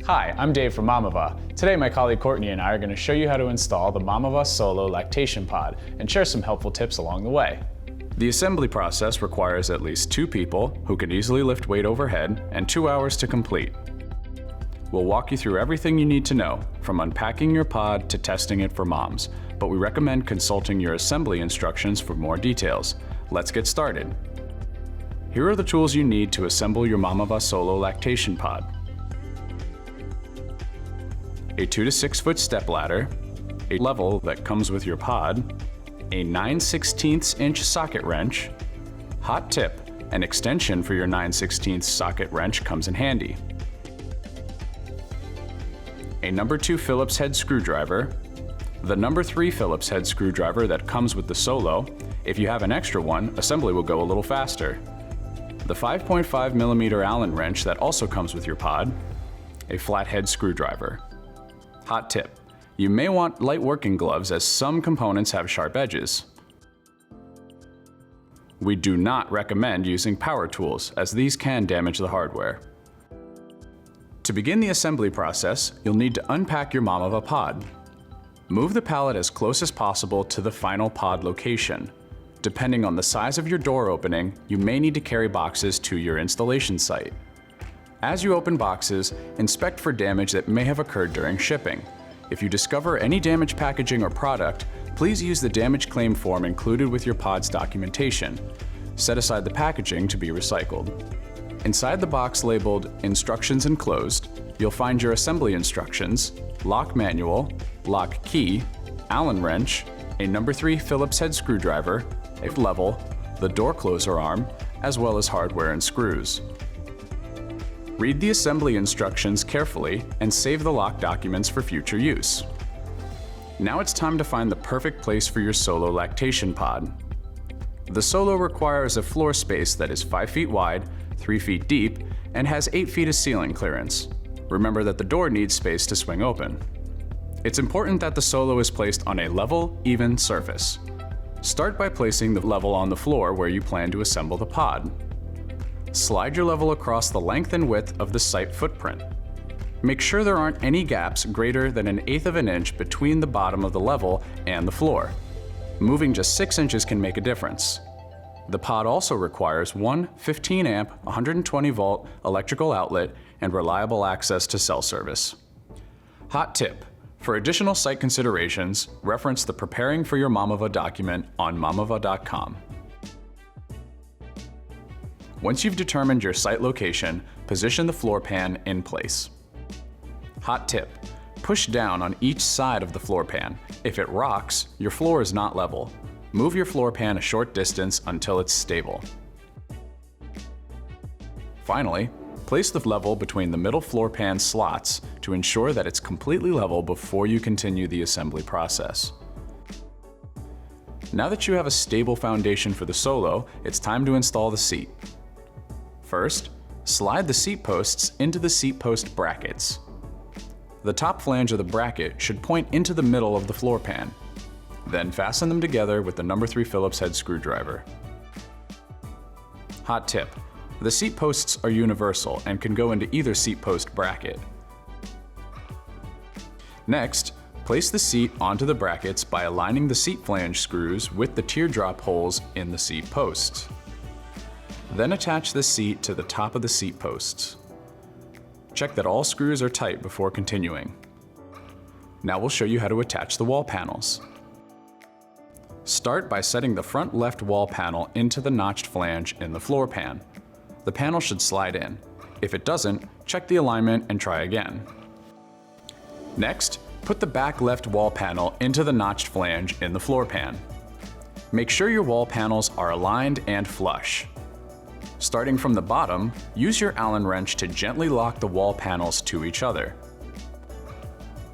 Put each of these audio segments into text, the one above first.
Hi, I'm Dave from Mamava. Today my colleague Courtney and I are going to show you how to install the Mamava Solo Lactation Pod and share some helpful tips along the way. The assembly process requires at least 2 people who can easily lift weight overhead and 2 hours to complete. We'll walk you through everything you need to know, from unpacking your pod to testing it for moms, but we recommend consulting your assembly instructions for more details. Let's get started. Here are the tools you need to assemble your Mamava Solo Lactation Pod. A 2 to 6 foot step ladder, a level that comes with your pod, a 9/16 inch socket wrench. Hot tip, an extension for your 9/16 socket wrench comes in handy. A number 2 Phillips head screwdriver, the number 3 Phillips head screwdriver that comes with the Solo. If you have an extra one, assembly will go a little faster. The 5.5mm Allen wrench that also comes with your pod, a flathead screwdriver. Hot tip, you may want light working gloves as some components have sharp edges. We do not recommend using power tools as these can damage the hardware. To begin the assembly process, you'll need to unpack your Mamava pod. Move the pallet as close as possible to the final pod location. Depending on the size of your door opening, you may need to carry boxes to your installation site. As you open boxes, inspect for damage that may have occurred during shipping. If you discover any damaged packaging or product, please use the damage claim form included with your pod's documentation. Set aside the packaging to be recycled. Inside the box labeled Instructions Enclosed, you'll find your assembly instructions, lock manual, lock key, Allen wrench, a number 3 Phillips head screwdriver, a level, the door closer arm, as well as hardware and screws. Read the assembly instructions carefully and save the lock documents for future use. Now it's time to find the perfect place for your Solo Lactation Pod. The Solo requires a floor space that is 5 feet wide, 3 feet deep, and has 8 feet of ceiling clearance. Remember that the door needs space to swing open. It's important that the Solo is placed on a level, even surface. Start by placing the level on the floor where you plan to assemble the pod. Slide your level across the length and width of the site footprint. Make sure there aren't any gaps greater than 1/8 of an inch between the bottom of the level and the floor. Moving just 6 inches can make a difference. The pod also requires one 15 amp, 120 volt electrical outlet and reliable access to cell service. Hot tip, for additional site considerations, reference the Preparing for Your Mamava document on mamava.com. Once you've determined your site location, position the floor pan in place. Hot tip, push down on each side of the floor pan. If it rocks, your floor is not level. Move your floor pan a short distance until it's stable. Finally, place the level between the middle floor pan slots to ensure that it's completely level before you continue the assembly process. Now that you have a stable foundation for the Solo, it's time to install the seat. First, slide the seat posts into the seat post brackets. The top flange of the bracket should point into the middle of the floor pan. Then fasten them together with the number 3 Phillips head screwdriver. Hot tip, the seat posts are universal and can go into either seat post bracket. Next, place the seat onto the brackets by aligning the seat flange screws with the teardrop holes in the seat posts. Then attach the seat to the top of the seat posts. Check that all screws are tight before continuing. Now we'll show you how to attach the wall panels. Start by setting the front left wall panel into the notched flange in the floor pan. The panel should slide in. If it doesn't, check the alignment and try again. Next, put the back left wall panel into the notched flange in the floor pan. Make sure your wall panels are aligned and flush. Starting from the bottom, use your Allen wrench to gently lock the wall panels to each other.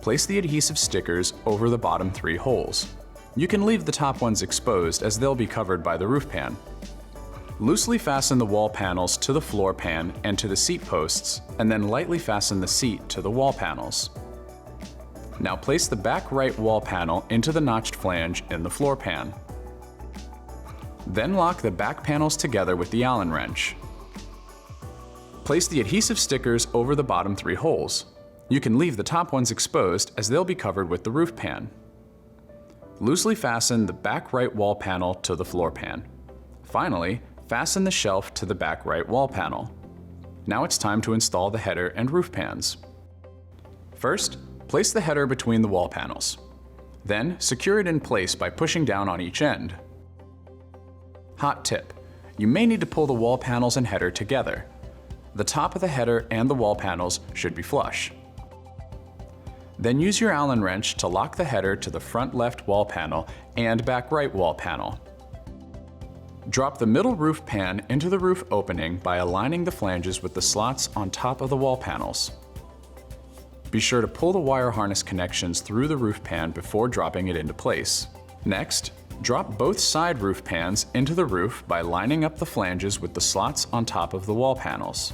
Place the adhesive stickers over the bottom 3 holes. You can leave the top ones exposed as they'll be covered by the roof pan. Loosely fasten the wall panels to the floor pan and to the seat posts, and then lightly fasten the seat to the wall panels. Now place the back right wall panel into the notched flange in the floor pan. Then lock the back panels together with the Allen wrench. Place the adhesive stickers over the bottom 3 holes. You can leave the top ones exposed as they'll be covered with the roof pan. Loosely fasten the back right wall panel to the floor pan. Finally, fasten the shelf to the back right wall panel. Now it's time to install the header and roof pans. First, place the header between the wall panels. Then, secure it in place by pushing down on each end. Hot tip: you may need to pull the wall panels and header together. The top of the header and the wall panels should be flush. Then use your Allen wrench to lock the header to the front left wall panel and back right wall panel. Drop the middle roof pan into the roof opening by aligning the flanges with the slots on top of the wall panels. Be sure to pull the wire harness connections through the roof pan before dropping it into place. Next, drop both side roof pans into the roof by lining up the flanges with the slots on top of the wall panels.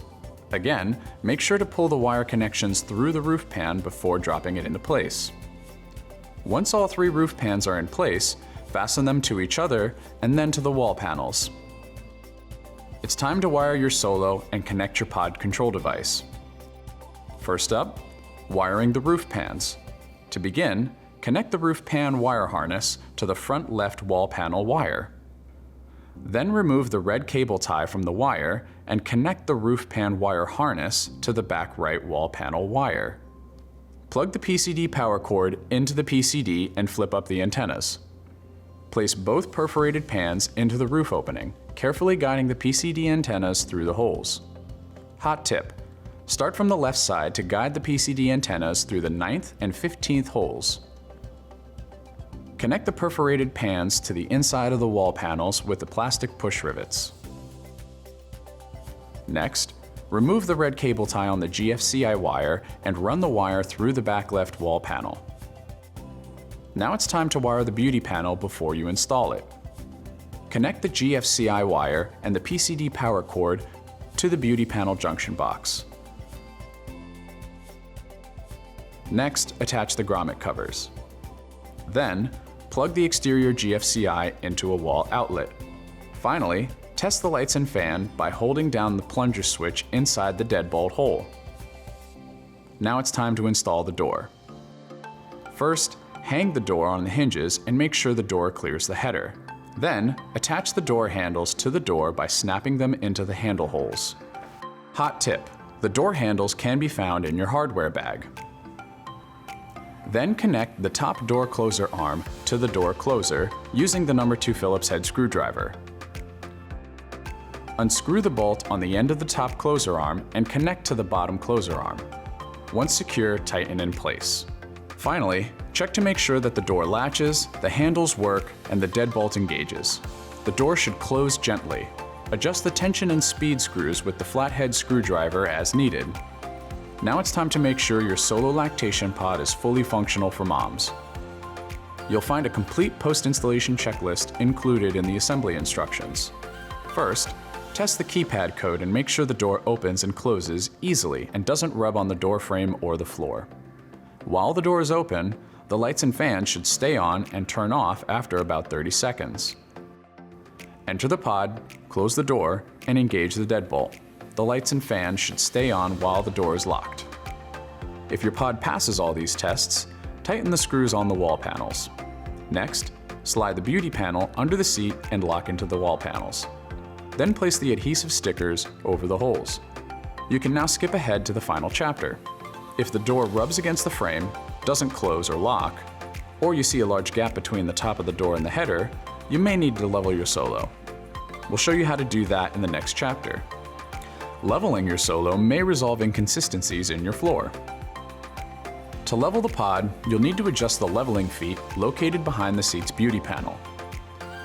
Again, make sure to pull the wire connections through the roof pan before dropping it into place. Once all 3 roof pans are in place, fasten them to each other and then to the wall panels. It's time to wire your Solo and connect your pod control device. First up, wiring the roof pans. To begin, connect the roof pan wire harness to the front left wall panel wire. Then remove the red cable tie from the wire and connect the roof pan wire harness to the back right wall panel wire. Plug the PCD power cord into the PCD and flip up the antennas. Place both perforated pans into the roof opening, carefully guiding the PCD antennas through the holes. Hot tip: start from the left side to guide the PCD antennas through the 9th and 15th holes. Connect the perforated pans to the inside of the wall panels with the plastic push rivets. Next, remove the red cable tie on the GFCI wire and run the wire through the back left wall panel. Now it's time to wire the beauty panel before you install it. Connect the GFCI wire and the PCD power cord to the beauty panel junction box. Next, attach the grommet covers. Then, plug the exterior GFCI into a wall outlet. Finally, test the lights and fan by holding down the plunger switch inside the deadbolt hole. Now it's time to install the door. First, hang the door on the hinges and make sure the door clears the header. Then, attach the door handles to the door by snapping them into the handle holes. Hot tip: the door handles can be found in your hardware bag. Then connect the top door closer arm to the door closer using the number 2 Phillips head screwdriver. Unscrew the bolt on the end of the top closer arm and connect to the bottom closer arm. Once secure, tighten in place. Finally, check to make sure that the door latches, the handles work, and the deadbolt engages. The door should close gently. Adjust the tension and speed screws with the flathead screwdriver as needed. Now it's time to make sure your Solo lactation pod is fully functional for moms. You'll find a complete post-installation checklist included in the assembly instructions. First, test the keypad code and make sure the door opens and closes easily and doesn't rub on the door frame or the floor. While the door is open, the lights and fans should stay on and turn off after about 30 seconds. Enter the pod, close the door, and engage the deadbolt. The lights and fans should stay on while the door is locked. If your pod passes all these tests, tighten the screws on the wall panels. Next, slide the beauty panel under the seat and lock into the wall panels. Then place the adhesive stickers over the holes. You can now skip ahead to the final chapter. If the door rubs against the frame, doesn't close or lock, or you see a large gap between the top of the door and the header, you may need to level your Solo. We'll show you how to do that in the next chapter. Leveling your Solo may resolve inconsistencies in your floor. To level the pod, you'll need to adjust the leveling feet located behind the seat's beauty panel.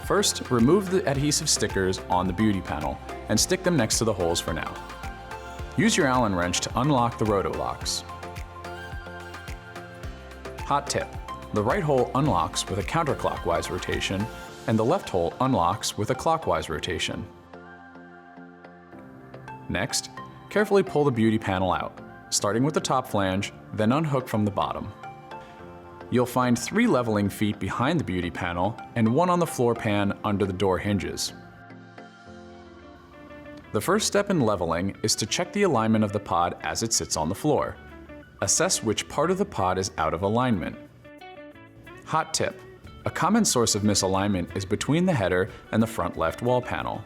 First, remove the adhesive stickers on the beauty panel and stick them next to the holes for now. Use your Allen wrench to unlock the roto locks. Hot tip: the right hole unlocks with a counterclockwise rotation and the left hole unlocks with a clockwise rotation. Next, carefully pull the beauty panel out, starting with the top flange, then unhook from the bottom. You'll find 3 leveling feet behind the beauty panel and 1 on the floor pan under the door hinges. The first step in leveling is to check the alignment of the pod as it sits on the floor. Assess which part of the pod is out of alignment. Hot tip: a common source of misalignment is between the header and the front left wall panel.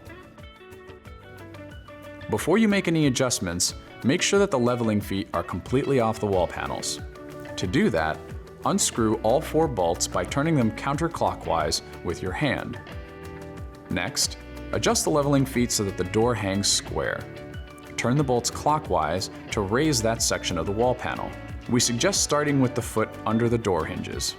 Before you make any adjustments, make sure that the leveling feet are completely off the wall panels. To do that, unscrew all 4 bolts by turning them counterclockwise with your hand. Next, adjust the leveling feet so that the door hangs square. Turn the bolts clockwise to raise that section of the wall panel. We suggest starting with the foot under the door hinges.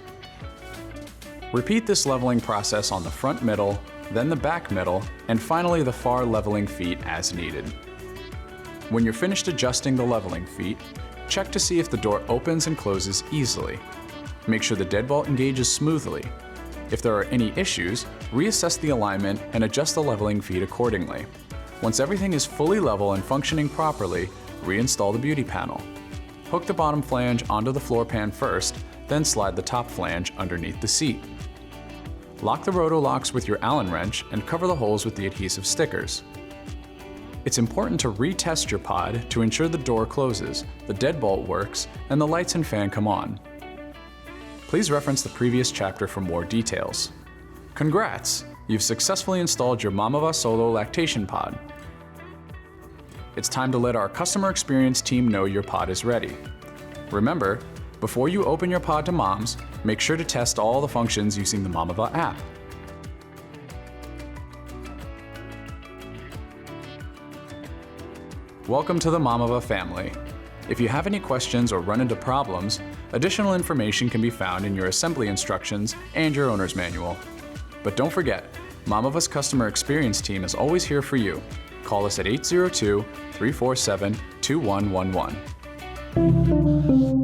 Repeat this leveling process on the front middle, then the back middle, and finally the far leveling feet as needed. When you're finished adjusting the leveling feet, check to see if the door opens and closes easily. Make sure the deadbolt engages smoothly. If there are any issues, reassess the alignment and adjust the leveling feet accordingly. Once everything is fully level and functioning properly, reinstall the beauty panel. Hook the bottom flange onto the floor pan first, then slide the top flange underneath the seat. Lock the roto-locks with your Allen wrench and cover the holes with the adhesive stickers. It's important to retest your pod to ensure the door closes, the deadbolt works, and the lights and fan come on. Please reference the previous chapter for more details. Congrats! You've successfully installed your Mamava Solo Lactation pod. It's time to let our customer experience team know your pod is ready. Remember, before you open your pod to moms, make sure to test all the functions using the Mamava app. Welcome to the Mamava family. If you have any questions or run into problems, additional information can be found in your assembly instructions and your owner's manual. But don't forget, Mamava's customer experience team is always here for you. Call us at 802-347-2111.